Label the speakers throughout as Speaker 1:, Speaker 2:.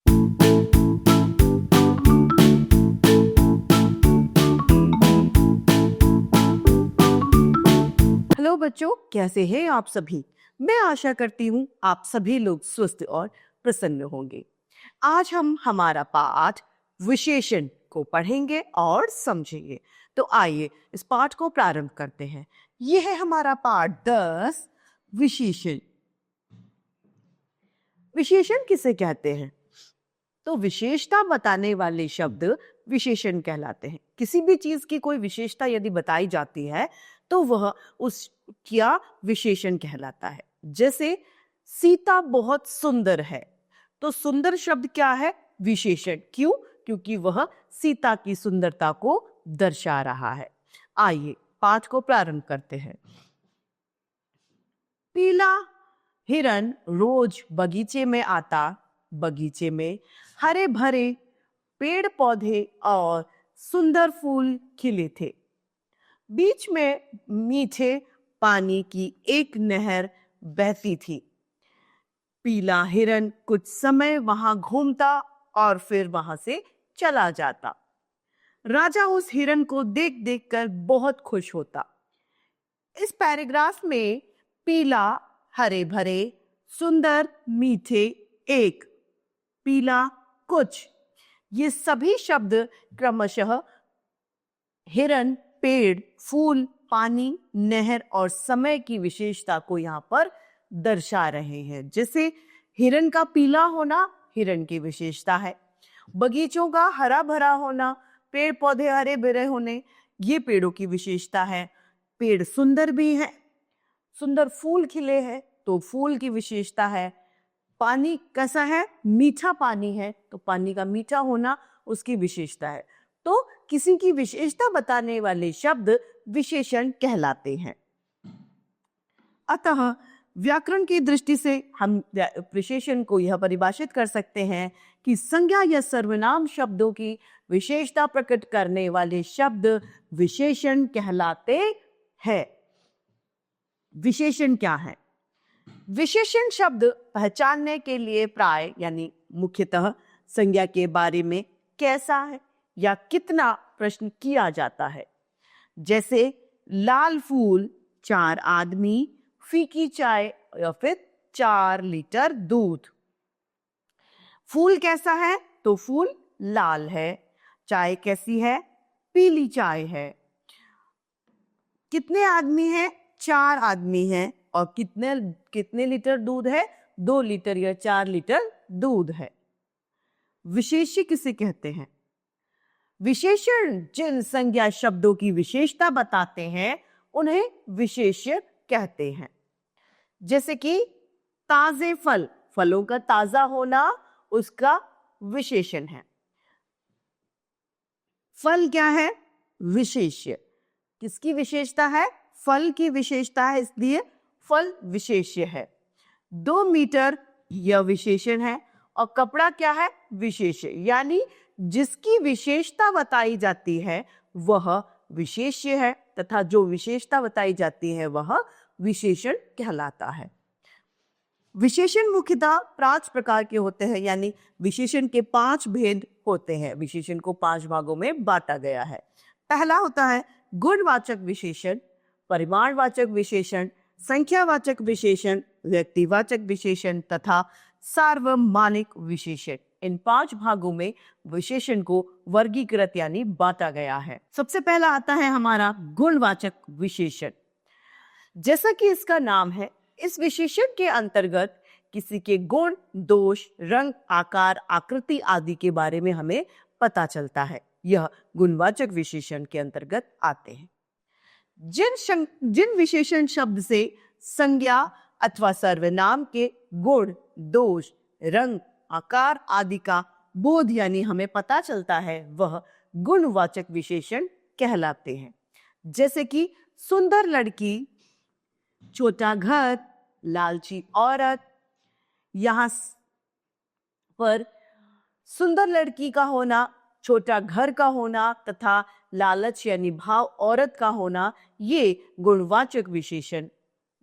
Speaker 1: Hello बच्चों, कैसे हैं आप सभी। मैं आशा करती हूँ आप सभी लोग स्वस्थ और प्रसन्न होंगे। आज हम हमारा पाठ विशेषण को पढ़ेंगे और समझेंगे। तो आइए इस पाठ को प्रारंभ करते हैं। यह है हमारा पाठ 10 विशेषण। विशेषण किसे कहते हैं? तो विशेषता बताने वाले शब्द विशेषण कहलाते हैं। किसी भी चीज की कोई विशेषता यदि बताई जाती है तो वह उसका विशेषण कहलाता है। जैसे सीता बहुत सुंदर है, तो सुंदर शब्द क्या है? विशेषण। क्यों? क्योंकि वह सीता की सुंदरता को दर्शा रहा है। आइए पाठ को प्रारंभ करते हैं। पीला हिरन रोज बगीचे में आता। बगीचे में हरे भरे पेड़ पौधे और सुंदर फूल खिले थे। बीच में मीठे पानी की एक नहर बहती थी। पीला हिरन कुछ समय वहां घूमता और फिर वहां से चला जाता। राजा उस हिरन को देख देख कर बहुत खुश होता। इस पैराग्राफ में पीला, हरे भरे, सुंदर, मीठे, एक, पीला, कुछ, ये सभी शब्द क्रमशः हिरन, पेड़, फूल, पानी, नहर और समय की विशेषता को यहाँ पर दर्शा रहे हैं। जैसे हिरन का पीला होना हिरन की विशेषता है। बगीचों का हरा भरा होना, पेड़ पौधे हरे भरे होने, ये पेड़ों की विशेषता है। पेड़ सुंदर भी है, सुंदर फूल खिले हैं तो फूल की विशेषता है। पानी कैसा है? मीठा पानी है, तो पानी का मीठा होना उसकी विशेषता है। तो किसी की विशेषता बताने वाले शब्द विशेषण कहलाते हैं। अतः व्याकरण की दृष्टि से हम विशेषण को यह परिभाषित कर सकते हैं कि संज्ञा या सर्वनाम शब्दों की विशेषता प्रकट करने वाले शब्द विशेषण कहलाते हैं। विशेषण क्या है? विशेषण शब्द पहचानने के लिए प्राय यानी मुख्यतः संज्ञा के बारे में कैसा है या कितना प्रश्न किया जाता है। जैसे लाल फूल, 4 आदमी, फीकी चाय या फिर 4 लीटर दूध। फूल कैसा है? तो फूल लाल है। चाय कैसी है? पीली चाय है। कितने आदमी हैं? 4 आदमी हैं। और कितने लीटर दूध है? 2 लीटर या 4 लीटर दूध है। विशेष्य किसे कहते हैं? विशेषण जिन संज्ञा शब्दों की विशेषता बताते हैं उन्हें विशेष्य कहते हैं। जैसे कि ताजे फल, फलों का ताजा होना उसका विशेषण है। फल क्या है? विशेष्य। किसकी विशेषता है? फल की विशेषता है, इसलिए फल विशेष्य है। 2 मीटर यह विशेषण है। और कपड़ा क्या है? विशेष्य। यानी जिसकी विशेषता बताई जाती है वह विशेष्य है तथा जो विशेषता बताई जाती है वह विशेषण कहलाता है। विशेषण मुख्यतः 5 प्रकार के होते हैं, यानी विशेषण के 5 भेद होते हैं। विशेषण को 5 भागों में बांटा गया है। पहला होता है गुणवाचक विशेषण, परिमाणवाचक विशेषण, संख्यावाचक विशेषण, व्यक्तिवाचक विशेषण तथा सार्वमानिक विशेषण। इन 5 भागों में विशेषण को वर्गीकृत यानी बांटा गया है। सबसे पहला आता है हमारा गुणवाचक विशेषण। जैसा कि इसका नाम है, इस विशेषण के अंतर्गत किसी के गुण, दोष, रंग, आकार, आकृति आदि के बारे में हमें पता चलता है। यह गुणवाचक विशेषण के अंतर्गत आते हैं। जिन विशेषण शब्द से संज्ञा अथवा सर्वनाम के गुण, दोष, रंग, आकार आदि का बोध यानी हमें पता चलता है वह गुणवाचक विशेषण कहलाते हैं। जैसे कि सुंदर लड़की, छोटा घर, लालची औरत। यहां पर सुंदर लड़की का होना, छोटा घर का होना तथा लालच यानी भाव औरत का होना, ये गुणवाचक विशेषण,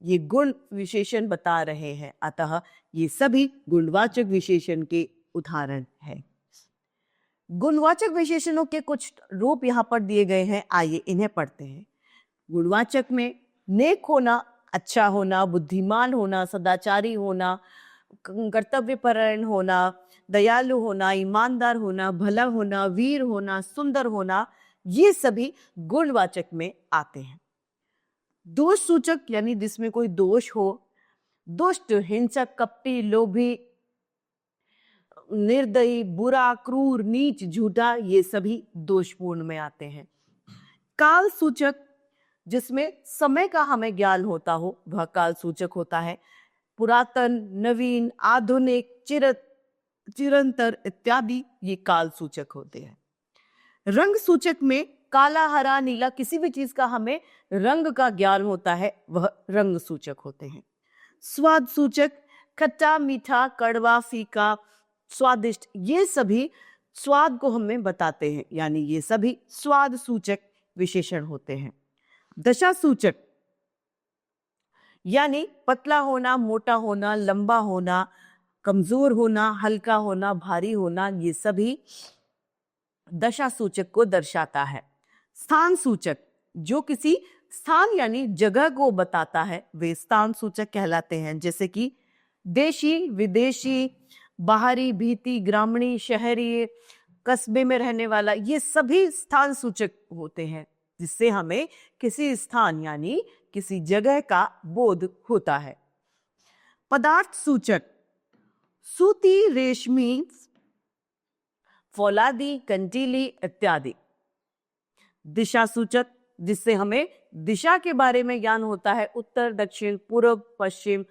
Speaker 1: ये गुण विशेषण बता रहे हैं। अतः ये सभी गुणवाचक विशेषण के उदाहरण है। गुणवाचक विशेषणों के कुछ रूप यहाँ पर दिए गए हैं, आइए इन्हें पढ़ते हैं। गुणवाचक में नेक होना, अच्छा होना, बुद्धिमान होना, सदाचारी होना, कर्तव्यपरायण होना, दयालु होना, ईमानदार होना, भला होना, वीर होना, सुंदर होना, ये सभी गुणवाचक में आते हैं। दोष सूचक यानी जिसमें कोई दोष हो, दुष्ट, हिंसक, कपटी, लोभी, निर्दयी, बुरा, क्रूर, नीच, झूठा, ये सभी दोषपूर्ण में आते हैं। काल सूचक जिसमें समय का हमें ज्ञान होता हो, वह काल सूचक होता है। पुरातन, नवीन, आधुनिक, चिरंतर इत्यादि ये काल सूचक होते हैं। रंग सूचक में काला, हरा, नीला, किसी भी चीज का हमें रंग का ज्ञान होता है, वह रंग सूचक होते हैं। स्वाद सूचक खट्टा, मीठा, कड़वा, फीका, स्वादिष्ट, ये सभी स्वाद को हमें बताते हैं, यानी ये सभी स्वाद सूचक विशेषण होते हैं। दशा सूचक यानी पतला होना, मोटा होना, लंबा होना, कमजोर होना, हल्का होना, भारी होना, ये सभी दशा सूचक को दर्शाता है। स्थान सूचक जो किसी स्थान यानी जगह को बताता है, वे स्थान सूचक कहलाते हैं, जैसे कि देशी, विदेशी, बाहरी, भीती, ग्रामीणी, शहरी, कस्बे में रहने वाला, ये सभी स्थान सूचक होते हैं, जिससे हमें किसी स्थान यानी किसी जगह का बोध होता है। पदार्थ सूचक सूती, रेशमी, फौलादी, कंटीली इत्यादि। दिशा सूचक जिससे हमें दिशा के बारे में ज्ञान होता है, उत्तर, दक्षिण, पूर्व, पश्चिम,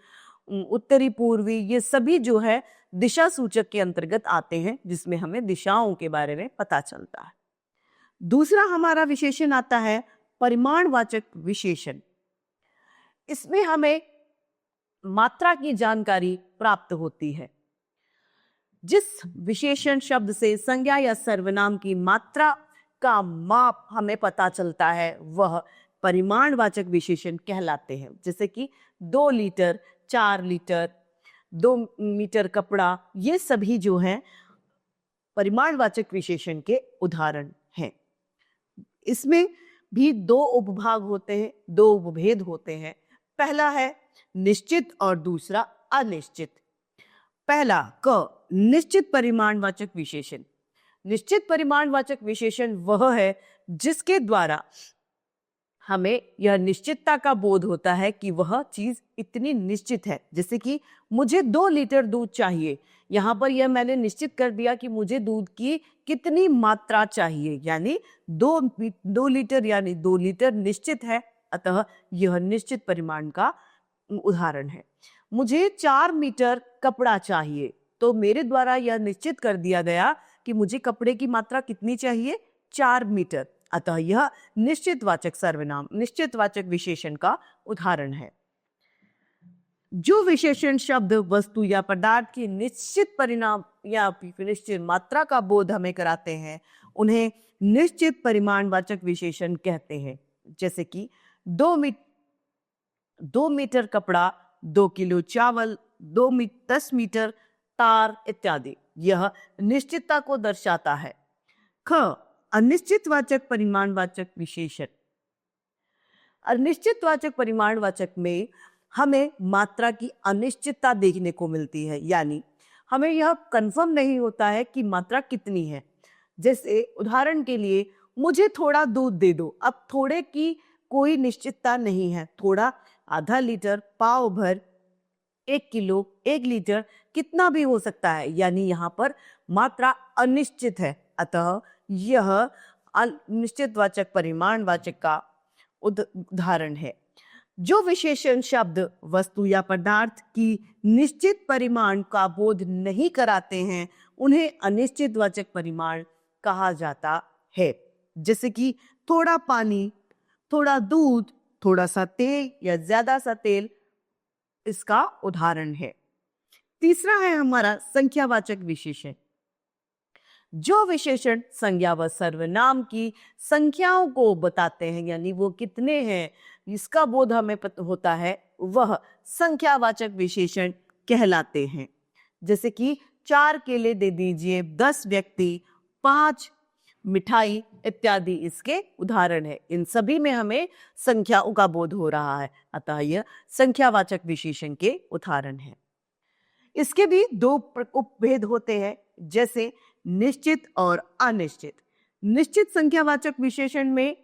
Speaker 1: उत्तरी, पूर्वी, ये सभी जो है दिशा सूचक के अंतर्गत आते हैं, जिसमें हमें दिशाओं के बारे में पता चलता है। दूसरा हमारा विशेषण आता है परिमाणवाचक विशेषण। इसमें हमें मात्रा की जानकारी प्राप्त होती है। जिस विशेषण शब्द से संज्ञा या सर्वनाम की मात्रा का माप हमें पता चलता है, वह परिमाणवाचक विशेषण कहलाते हैं, जैसे कि 2 लीटर, 4 लीटर, 2 मीटर कपड़ा, ये सभी जो हैं परिमाणवाचक विशेषण के उदाहरण हैं। इसमें भी 2 उपभाग होते हैं, 2 उपभेद होते हैं। पहला है निश्चित और दूसरा अनिश्चित। पहला क निश्चित परिमाणवाचक विशेषण। निश्चित परिमाणवाचक विशेषण वह है जिसके द्वारा हमें यह निश्चितता का बोध होता है कि वह चीज इतनी निश्चित है, जैसे कि मुझे 2 लीटर दूध चाहिए, यहाँ पर यह मैंने निश्चित कर दिया कि मुझे दूध की कितनी मात्रा चाहिए, यानी 2 लीटर यानी 2 लीटर निश्चित है, अतः यह निश्चित परिमाण का उदाहरण है। मुझे 4 मीटर कपड़ा चाहिए, तो मेरे द्वारा यह निश्चित कर दिया गया कि मुझे कपड़े की मात्रा कितनी चाहिए, 4 मीटर, अतः यह निश्चितवाचक सर्वनाम, निश्चितवाचक विशेषण का उदाहरण है। जो विशेषण शब्द वस्तु या पदार्थ की निश्चित परिणाम या निश्चित मात्रा का बोध हमें कराते हैं, उन्हें निश्चित परिमाणवाचक विशेषण कहते हैं, जैसे कि 2 मीटर कपड़ा, 2 किलो चावल, 10 मीटर तार इत्यादि। यह निश्चितता को दर्शाता है। ख अनिश्चितवाचक परिमाणवाचक विशेषण। अनिश्चितवाचक परिमाणवाचक में हमें मात्रा की अनिश्चितता देखने को मिलती है, यानी हमें यह कंफर्म नहीं होता है कि मात्रा कितनी है। जैसे उदाहरण के लिए, मुझे थोड़ा दूध दे दो। अब थोड़े की कोई निश्चितता नहीं है, थोड़ा आधा लीटर, पाव भर, 1 किलो, 1 लीटर, कितना भी हो सकता है, यानी यहाँ पर मात्रा अनिश्चित है, अतः यह अनिश्चितवाचक परिमाणवाचक का उदाहरण है। जो विशेषण शब्द वस्तु या पदार्थ की निश्चित परिमाण का बोध नहीं कराते हैं, उन्हें अनिश्चितवाचक परिमाण कहा जाता है, जैसे कि थोड़ा पानी, थोड़ा दूध, थोड़ा सा तेल या ज्यादा सा तेल इसका उदाहरण है। तीसरा है हमारा संख्यावाचक विशेषण। जो विशेषण संज्ञा व सर्वनाम की संख्याओं को बताते हैं, यानी वो कितने हैं, इसका बोध हमें होता है, वह संख्यावाचक विशेषण कहलाते हैं, जैसे कि 4 केले दे दीजिए, 10 व्यक्ति, 5 मिठाई इत्यादि इसके उदाहरण है। इन सभी में हमें संख्याओं का बोध हो रहा है, अतः यह संख्यावाचक विशेषण के उदाहरण है। इसके भी 2 उपभेद होते हैं, जैसे निश्चित और अनिश्चित। निश्चित संख्यावाचक विशेषण में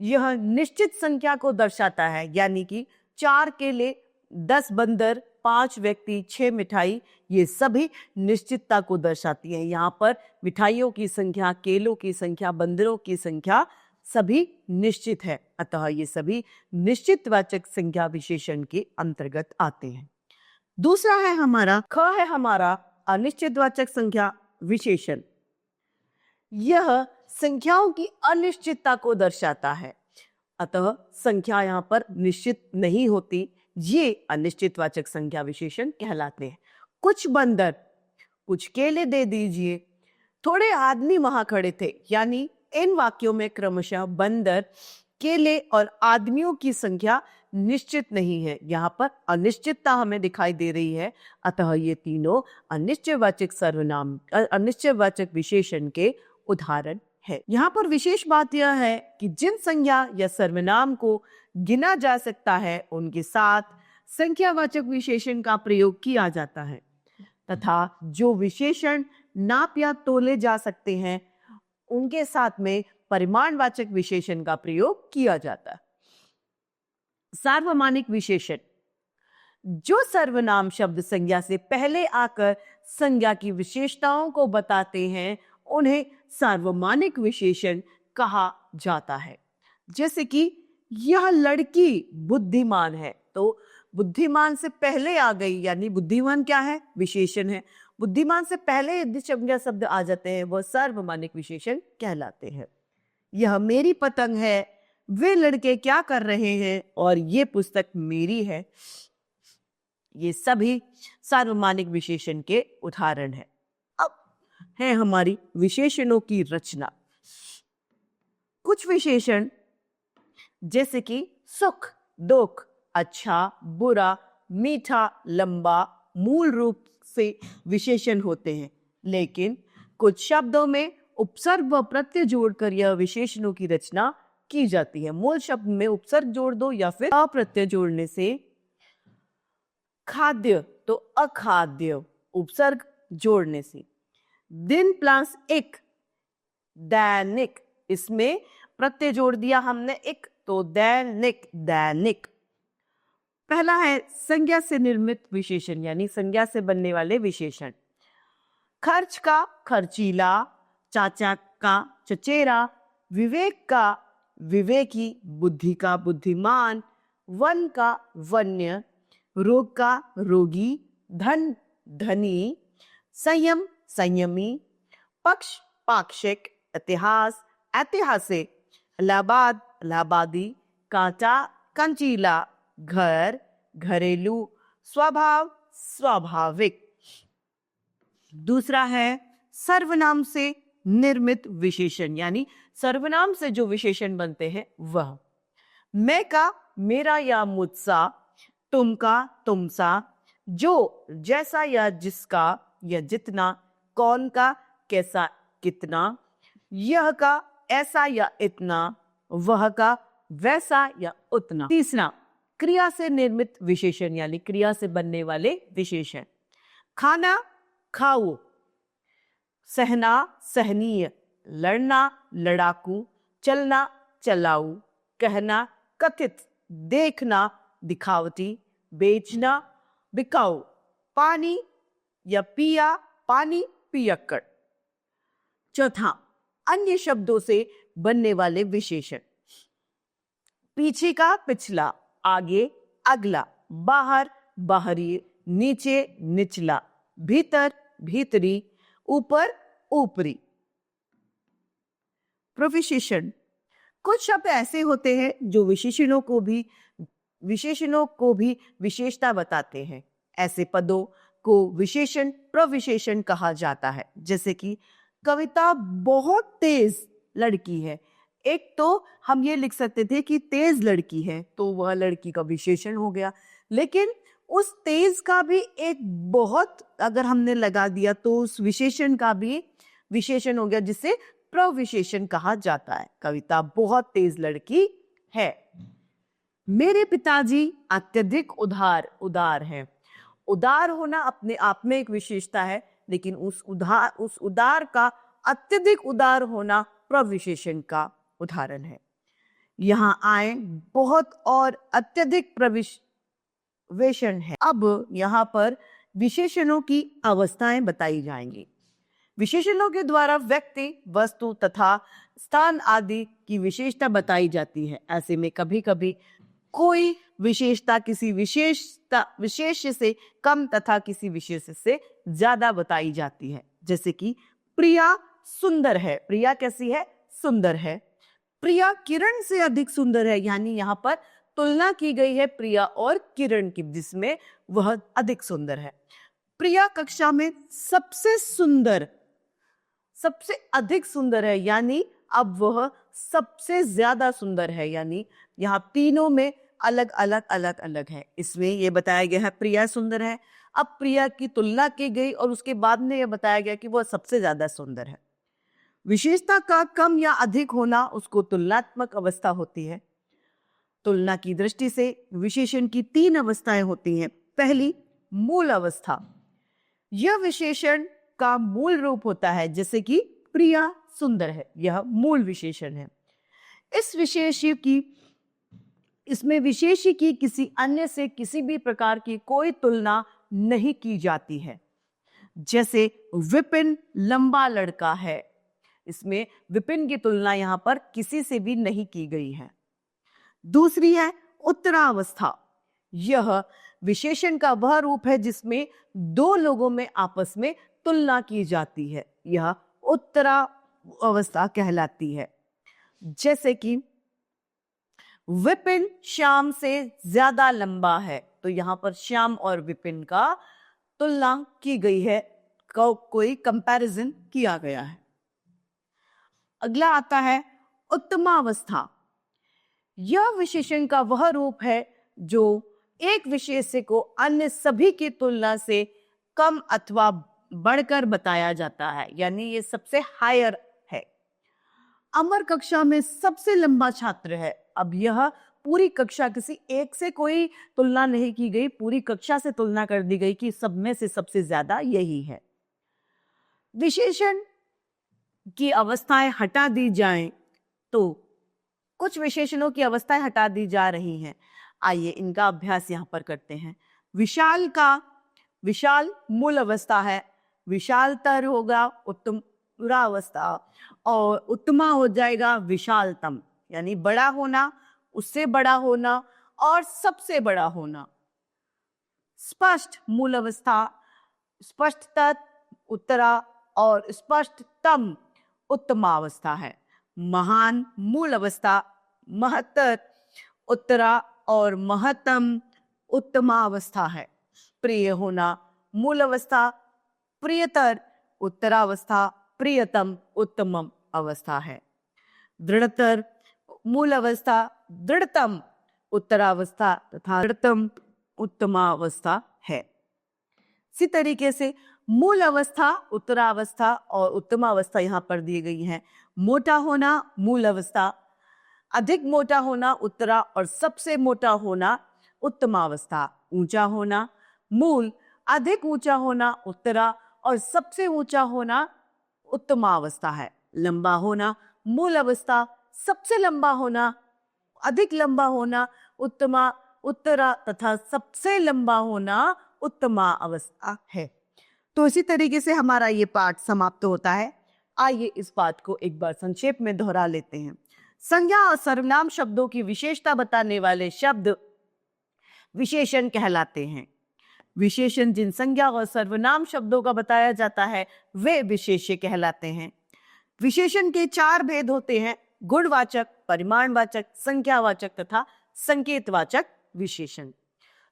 Speaker 1: यह निश्चित संख्या को दर्शाता है, यानी कि 4 केले, 10 बंदर, 5 व्यक्ति, 6 मिठाई, ये सभी निश्चितता को दर्शाती है। यहाँ पर मिठाइयों की संख्या, केलों की संख्या, बंदरों की संख्या सभी निश्चित है, अतः ये सभी निश्चितवाचक संख्या विशेषण के अंतर्गत आते हैं। दूसरा है हमारा ख है हमारा अनिश्चितवाचक संख्या विशेषण। यह संख्याओं की अनिश्चितता को दर्शाता है, अतः संख्या यहाँ पर निश्चित नहीं होती, ये अनिश्चितवाचक संख्या विशेषण कहलाते हैं। कुछ बंदर, कुछ केले दे दीजिए, थोड़े आदमी वहां खड़े थे, यानी इन वाक्यों में क्रमशः बंदर, केले और आदमियों की संख्या निश्चित नहीं है। यहाँ पर अनिश्चितता हमें दिखाई दे रही है, अतः ये तीनों अनिश्चयवाचक सर्वनाम, अनिश्चयवाचक विशेषण के उदाहरण है। यहाँ पर विशेष बात यह है कि जिन संज्ञा या सर्वनाम को गिना जा सकता है उनके साथ संख्यावाचक विशेषण का प्रयोग किया जाता है, तथा जो विशेषण नाप या तोले जा सकते हैं उनके साथ में परिमाणवाचक विशेषण का प्रयोग किया जाता है। सार्वमानिक विशेषण, जो सर्वनाम शब्द संज्ञा से पहले आकर संज्ञा की विशेषताओं को बताते हैं उन्हें सार्वमानिक विशेषण कहा जाता है। जैसे कि यह लड़की बुद्धिमान है, तो बुद्धिमान से पहले आ गई, यानी बुद्धिमान क्या है? विशेषण है। बुद्धिमान से पहले यदि संज्ञा शब्द आ जाते हैं वह सार्वमानिक विशेषण कहलाते हैं। यह मेरी पतंग है, वे लड़के क्या कर रहे हैं, और ये पुस्तक मेरी है, ये सभी सार्वमानिक विशेषण के उदाहरण है। अब है हमारी विशेषणों की रचना। कुछ विशेषण जैसे कि सुख, दुख, अच्छा, बुरा, मीठा, लंबा, मूल रूप से विशेषण होते हैं, लेकिन कुछ शब्दों में उपसर्ग व प्रत्यय जोड़कर यह विशेषणों की रचना की जाती है। मूल शब्द में उपसर्ग जोड़ दो या फिर अप्रत्यय जोड़ने से। खाद्य तो अखाद्य, उपसर्ग जोड़ने से। दिन प्लस एक, दैनिक, इसमें प्रत्यय जोड़ दिया हमने एक, तो दैनिक, दैनिक। पहला है संज्ञा से निर्मित विशेषण, यानी संज्ञा से बनने वाले विशेषण। खर्च का खर्चीला, चाचा का चचेरा, विवेक का विवेकी, बुद्धि का बुद्धिमान, वन का वन्य, रोग का रोगी, धन धनी, संयम संयमी, पक्ष पाक्षिक, इतिहास ऐतिहासिक, इलाहाबाद इलाहाबादी, कांटा कंचीला, घर घरेलू, स्वभाव स्वाभाविक। दूसरा है सर्वनाम से निर्मित विशेषण, यानी सर्वनाम से जो विशेषण बनते हैं वह। मैं का मेरा या मुझसा, तुम का तुमसा, जो जैसा या जिसका या जितना, कौन का कैसा कितना, यह का ऐसा या इतना, वह का वैसा या उतना। तीसरा क्रिया से निर्मित विशेषण, यानी क्रिया से बनने वाले विशेषण। खाना खाओ, सहना सहनीय, लड़ना लड़ाकू, चलना चलाऊ, कहना कथित, देखना दिखावटी, बेचना बिकाऊ, पानी या पिया पानी पियक्कड़। चौथा अन्य शब्दों से बनने वाले विशेषण। पीछे का पिछला, आगे अगला, बाहर बाहरी, नीचे निचला, भीतर भीतरी, ऊपर ऊपरी। प्रविशेषण, कुछ शब्द ऐसे होते हैं जो विशेषणों को भी विशेषता बताते हैं। ऐसे पदों को विशेषण प्रविशेषण कहा जाता है। जैसे कि कविता बहुत तेज लड़की है, एक तो हम ये लिख सकते थे कि तेज लड़की है, तो वह लड़की का विशेषण हो गया, लेकिन उस तेज का भी एक बहुत अगर हमने लगा दिया तो उस विशेषण का भी विशेषण हो गया, जिसे प्रविशेषण कहा जाता है। कविता बहुत तेज लड़की है। मेरे पिताजी अत्यधिक उदार हैं। उदार होना अपने आप में एक विशेषता है, लेकिन उस उदार का अत्यधिक उदार होना प्रविशेषण का उदाहरण है। यहां आए बहुत और अत्यधिक प्रविशेषण है। अब यहां पर विशेषणों की अवस्थाएं बताई जाएंगी। विशेषणों के द्वारा व्यक्ति, वस्तु तथा स्थान आदि की विशेषता बताई जाती है। ऐसे में कभी कभी कोई विशेषता किसी विशेष से कम तथा किसी विशेष से ज्यादा बताई जाती है। जैसे कि प्रिया सुंदर है। प्रिया कैसी है? सुंदर है। प्रिया किरण से अधिक सुंदर है, यानी यहाँ पर तुलना की गई है प्रिया और किरण की, जिसमें वह अधिक सुंदर है। प्रिया कक्षा में सबसे अधिक सुंदर है, यानी अब वह सबसे ज्यादा सुंदर है, यानी यहाँ तीनों में अलग अलग है। इसमें यह बताया गया है प्रिया सुंदर है। अब प्रिया की तुलना की गई और उसके बाद में यह बताया गया कि वह सबसे ज्यादा सुंदर है। विशेषता का कम या अधिक होना उसको तुलनात्मक अवस्था होती है। तुलना की दृष्टि से विशेषण की 3 अवस्थाएं होती हैं। पहली, मूल अवस्था। यह विशेषण का मूल रूप होता है, जैसे कि प्रिया सुंदर है, यह मूल विशेषण है। इसमें विशेषी की किसी अन्य से किसी भी प्रकार की कोई तुलना नहीं की जाती है। जैसे विपिन लंबा लड़का है, इसमें विपिन की तुलना यहां पर किसी से भी नहीं की गई है। दूसरी है उत्तरावस्था। यह विशेषण का वह रूप है जिसमें 2 लोगों में आपस में तुलना की जाती है। यह उत्तरावस्था कहलाती है। जैसे कि विपिन श्याम से ज्यादा लंबा है, तो यहां पर श्याम और विपिन का तुलना की गई है, कोई कंपैरिजन किया गया है। अगला आता है उत्तमावस्था। यह विशेषण का वह रूप है जो एक विशेष्य को अन्य सभी की तुलना से कम अथवा बढ़कर बताया जाता है, यानी ये सबसे हायर है। अमर कक्षा में सबसे लंबा छात्र है। अब यह पूरी कक्षा, किसी एक से कोई तुलना नहीं की गई, पूरी कक्षा से तुलना कर दी गई कि सब में से सबसे ज्यादा यही है। विशेषण की अवस्थाएं हटा दी जाएं तो कुछ विशेषणों की अवस्थाएं हटा दी जा रही हैं। आइए इनका अभ्यास यहां पर करते हैं। विशाल मूल अवस्था है। विशालतर होगा उत्तरावस्था, और उत्तमा हो जाएगा विशालतम, यानी बड़ा होना, उससे बड़ा होना और सबसे बड़ा होना। स्पष्ट मूल अवस्था, स्पष्टतर उत्तरा और स्पष्टतम उत्तमावस्था है। महान मूल अवस्था, महत्तर उत्तरा और महत्तम उत्तमावस्था है। प्रिय होना मूल अवस्था, प्रियतर उत्तरावस्था, प्रियतम उत्तमम अवस्था है। दृढ़तर मूल अवस्था, दृढ़तम उत्तरावस्था तथा दृढ़तम उत्तमावस्था है। इसी तरीके से मूल अवस्था, उत्तरावस्था और उत्तमावस्था यहाँ पर दी गई है। मोटा होना मूल अवस्था, अधिक मोटा होना उत्तरा और सबसे मोटा होना उत्तमावस्था। ऊंचा होना मूल, अधिक ऊंचा होना उत्तरा और सबसे ऊंचा होना उत्तमावस्था है। लंबा होना मूल अवस्था, सबसे लंबा होना, अधिक लंबा होना उत्तरा तथा सबसे लंबा होना उत्तमा अवस्था है। तो इसी तरीके से हमारा ये पाठ समाप्त होता है। आइए इस पाठ को एक बार संक्षेप में दोहरा लेते हैं। संज्ञा और सर्वनाम शब्दों की विशेषता बताने वाले शब्द विशेषण कहलाते हैं। विशेषण जिन संज्ञा और सर्वनाम शब्दों का बताया जाता है वे विशेष्य कहलाते हैं। विशेषण के 4 भेद होते हैं: गुणवाचक, परिमाणवाचक, संख्यावाचक तथा संकेतवाचक विशेषण।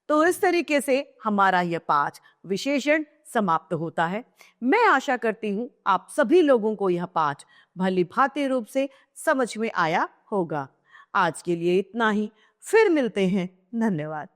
Speaker 1: तो इस तरीके से हमारा यह पाठ विशेषण समाप्त होता है। मैं आशा करती हूं आप सभी लोगों को यह पाठ भली भांति रूप से समझ में आया होगा। आज के लिए इतना ही, फिर मिलते हैं। धन्यवाद।